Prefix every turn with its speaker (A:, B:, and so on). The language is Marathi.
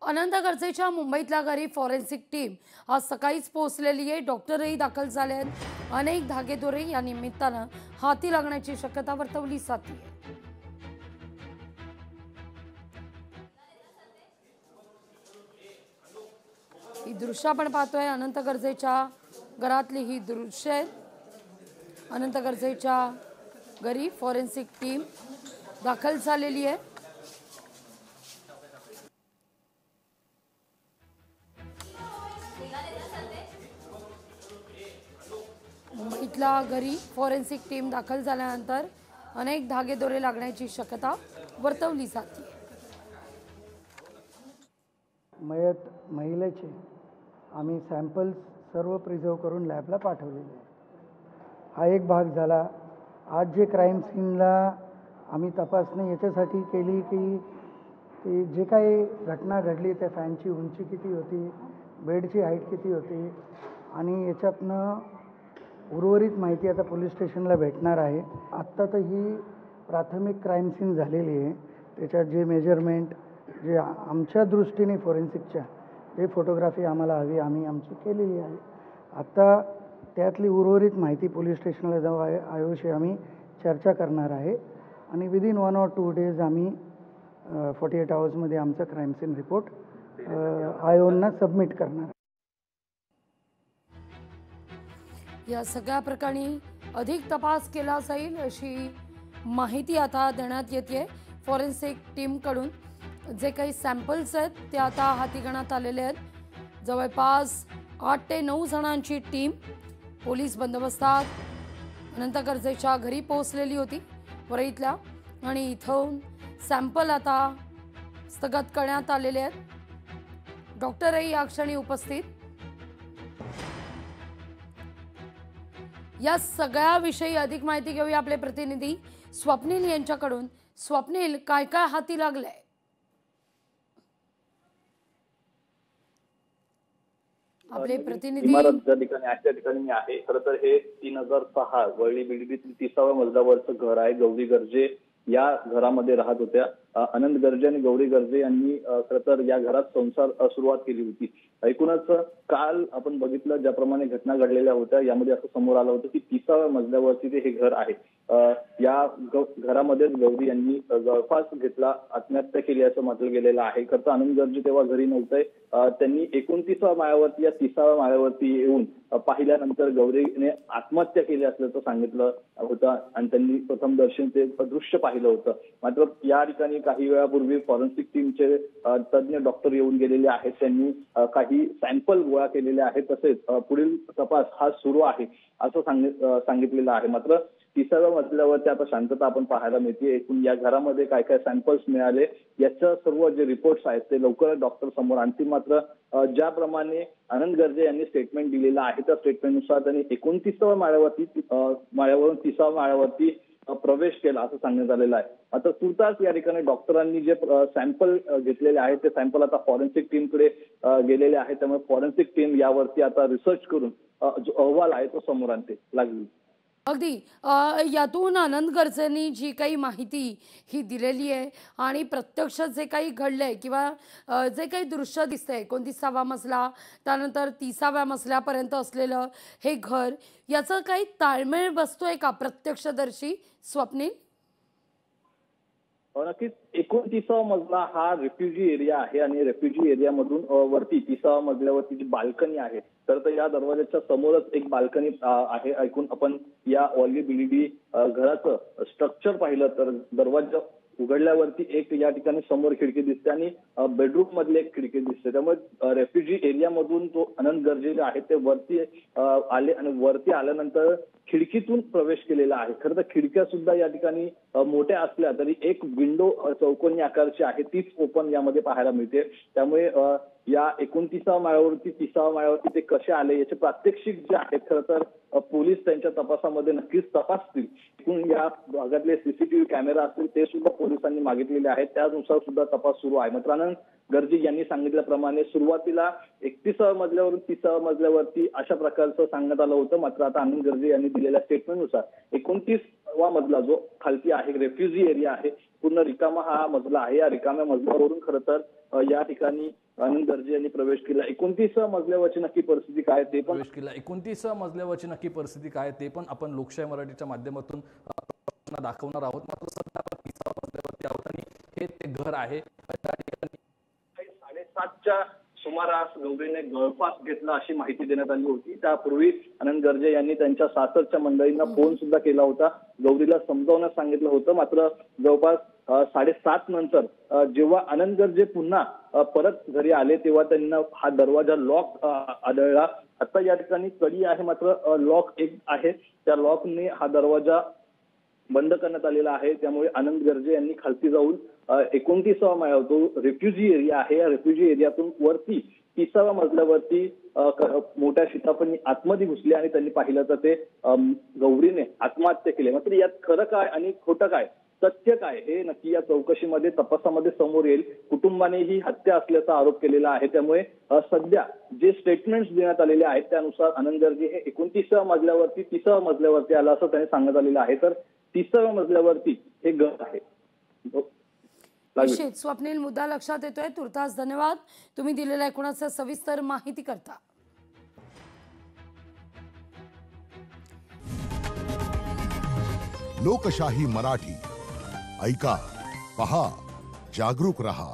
A: अनंत गरजेच्या मुंबईतल्या घरी फॉरेन्सिक टीम आज सकाळीच पोहोचलेली आहे। डॉक्टरही दाखल झाले आहेत। अनेक धागेदोरे या निमित्तानं हाती लागण्याची शक्यता वर्तवली जाते। ही दृश्य आपण पाहतोय अनंत गरजेच्या घरातली ही दृश्य आहेत। अनंत गरजेच्या घरी फॉरेन्सिक टीम दाखल झालेली आहे। मुंबईतल्या घरी फॉरेन्सिक टीम दाखल झाल्यानंतर अनेक धागेदोरे लागण्याची शक्यता वर्तवली जाते।
B: मयत महिलेचे आम्ही सॅम्पल्स सर्व प्रिझर्व करून लॅबला पाठवलेले आहे। हा एक भाग झाला। आज जे क्राईम सीनला आम्ही तपासणी याच्यासाठी केली की ते जे काही घटना घडली त्या फॅनची उंची किती होती, बेडची हाईट किती होती आणि याच्यातनं उर्वरित माहिती आता पोलीस स्टेशनला भेटणार आहे। आत्ता तर ही प्राथमिक क्राईम सीन झालेली आहे। त्याच्यात जे मेजरमेंट जे आमच्या दृष्टीने फॉरेन्सिकच्या जे फोटोग्राफी आम्हाला हवी आम्ही आमची केलेली आहे। आता त्यातली उर्वरित माहिती पोलीस स्टेशनला जाऊ आयोशी आम्ही चर्चा करणार आहे आणि विदिन 1 or 2 days आम्ही 48 hours आमचा क्राईम सीन रिपोर्ट आयोना सबमिट करणार।
A: या सगळ्या प्रकरणी अधिक तपास केला जाईल अशी माहिती आता देण्यात येते। फॉरेन्सिक टीम कडून जे काही सॅम्पल्स आहेत ते आता हाती घेण्यात आलेले आहेत। जवळपास 8 ते 9 जणांची टीम पोलीस बंदोबस्तात अनंत गरजेच्या घरी पोहोचलेली होती वरईतल्या आणि इथून सॅम्पल आता स्थगित करण्यात आलेले आहेत। डॉक्टरही या क्षणी उपस्थित। या सगळ्याविषयी अधिक माहिती घेऊया आपले प्रतिनिधी स्वप्नील यांच्याकडून। स्वप्नील, काय काय हाती लागलंय? आपले प्रतिनिधी
C: इमारत ज्या ठिकाणी त्या ठिकाणी मी आहे। खरं तर हे 3006 वरळी बिल्डिंगतील 30व्या मजल्यावरचं घर आहे। गौरी गर्जे या घरामध्ये राहत होत्या। अनंत गर्जे आणि गौरी गर्जे यांनी खरं तर या घरात संसार सुरुवात केली होती। एकूणच काल आपण बघितलं ज्याप्रमाणे घटना घडलेल्या होत्या यामध्ये असं समोर आलं होतं की 30व्या मजल्यावरती हे घर आहे। या घरामध्ये गौरी यांनी गळफास घेतला, आत्महत्या केली असं म्हटलं गेलेलं आहे। खरं तर अनंत गर्जे तेव्हा घरी नव्हते। त्यांनी 29व्या माळ्यावरती या 30व्या माळ्यावरती येऊन पाहिल्यानंतर गौरीने आत्महत्या केली असल्याचं सांगितलं होतं आणि त्यांनी प्रथम दर्शन ते दृश्य पाहिलं होतं। मात्र या ठिकाणी काही वेळापूर्वी फॉरेन्सिक टीमचे तज्ज्ञ डॉक्टर येऊन गेलेले आहेत। त्यांनी काही सॅम्पल गोळा केलेले आहेत। तसेच पुढील तपास हा सुरू आहे असं सांगितलेलं आहे। मात्र 30व्या मजल्यावरती आता शांतता आपण पाहायला मिळते। एकूण या घरामध्ये काय काय सॅम्पल्स मिळाले याचं सर्व जे रिपोर्ट्स आहेत ते लवकरच डॉक्टर समोर आणतील। मात्र ज्याप्रमाणे अनंत गर्जे यांनी स्टेटमेंट दिलेलं आहे त्या स्टेटमेंटनुसार त्यांनी 29व्या माळ्यावरून 30व्या माळ्यावरती प्रवेश केला असं सांगण्यात आलेलं आहे। आता तुर्तास या ठिकाणी डॉक्टरांनी जे सॅम्पल घेतलेले आहेत ते सॅम्पल आता फॉरेन्सिक टीमकडे गेलेले आहेत। त्यामुळे फॉरेन्सिक टीम यावरती आता रिसर्च करून जो अहवाल आहे तो समोर आणते लागली।
A: अगदी यातून अनंत गर्जेंनी जी काही माहिती ही दिलेली आहे आणि प्रत्यक्ष जे काही घडलंय किंवा जे काही दृश्य दिसतंय 29व्या मजला त्यानंतर 30व्या मजल्यापर्यंत असलेलं हे घर याचं काही ताळमेळ बसतोय का प्रत्यक्षदर्शी स्वप्नील?
C: नक्कीच 29वा मजला हा रेफ्युजी एरिया आहे आणि रेफ्युजी एरियामधून वरती 30व्या मजल्यावरती जी बाल्कनी आहे तर या दरवाजाच्या समोरच एक बाल्कनी आहे। ऐकून आपण या वरळी बिल्डिंग घराचं स्ट्रक्चर पाहिलं तर दरवाजा उघडल्यावरती एक या ठिकाणी समोर खिडकी दिसते आणि बेडरूम मधली एक खिडकी दिसते। त्यामुळे रेफ्युजी एरियामधून तो अनंत गर्जे आहे ते वरती आले आणि वरती आल्यानंतर खिडकीतून प्रवेश केलेला आहे। खरं तर खिडक्या सुद्धा या ठिकाणी मोठ्या असल्या तरी एक विंडो चौकोनी आकारची आहे तीच ओपन यामध्ये पाहायला मिळते। त्यामुळे या 29व्या माळ्यावरती 30व्या माळ्यावरती ते कसे आले याचे प्रात्यक्षिक जे आहेत खरं तर पोलीस त्यांच्या तपासामध्ये नक्कीच तपासतील। एकूण या भागातले सीसीटीव्ही कॅमेरा असतील ते सुद्धा पोलिसांनी मागितलेले आहेत। त्यानुसार सुद्धा तपास सुरू आहे। मात्र अनंत गर्जे यांनी सांगितल्याप्रमाणे सुरुवातीला 31व्या मजल्यावरून 30व्या मजल्यावरती अशा प्रकारचं सांगण्यात आलं होतं। मात्र आता अनंत गर्जे यांनी दिलेल्या स्टेटमेंटनुसार 29वा मजला जो खालती आहे रेफ्युजी एरिया आहे पूर्ण रिकामा हा मजला आहे. या रिकाम्या मजल्यावरून खरं तर या ठिकाणी आनंद गर्जे यांनी प्रवेश केला. 29 मजल्यावरची नक्की परिस्थिती काय ते पण
D: प्रवेश केला. 29 मजल्यावरची नक्की परिस्थिती काय ते पण आपण लोकशाही मराठीच्या माध्यमातून दाखवणार आहोत. मात्र सध्या 30व्या मजल्यावरती आहोत आणि हे ते घर आहे.
C: 7:30च्या सुमारास गौरीने गळफास घेतला अशी माहिती देण्यात आली होती. त्यापूर्वी आनंद गर्जे यांनी त्यांच्या सासरच्या मंडळींना फोन सुद्धा केला होता. गौरीला समजावण्यास सांगितलं होतं. मात्र जवळपास 7:30 नंतर जेव्हा आनंद गर्जे पुन्हा परत घरी आले तेव्हा त्यांना हा दरवाजा लॉक आढळला. आता या ठिकाणी कडी आहे मात्र लॉक एक आहे. त्या लॉकने हा दरवाजा बंद करण्यात आलेला आहे. त्यामुळे आनंद गर्जे यांनी खालती जाऊन 29वा माळा तो रेफ्युजी एरिया आहे. या रेफ्युजी एरियातून वरती 30व्या मजल्यावरती मोठ्या शिताफांनी आतमध्ये घुसले आणि त्यांनी पाहिलं तर ते गौरीने आत्महत्या केली. मात्र यात खरं काय आणि खोटं काय, सत्य काय हे नक्की या चौकशीमध्ये तपासामध्ये समोर येईल. कुटुंबाने ही हत्या असल्याचा आरोप केलेला आहे. त्यामुळे सध्या जे स्टेटमेंट्स देण्यात आलेले आहेत त्यानुसार आनंद गर्जे हे 29व्या मजल्यावरती 30व्या मजल्यावरती आला असं त्यांनी सांगण्यात आलेलं आहे. तर 30व्या मजल्यावरती हे घर आहे.
A: निश्चित स्वप्नील, मुद्दा लक्षात येतोय. तुर्तास धन्यवाद तुम्ही दिलेल्या एकूणच सविस्तर माहिती करता.
E: लोकशाही मराठी ऐका, पहा, जागरूक रहा.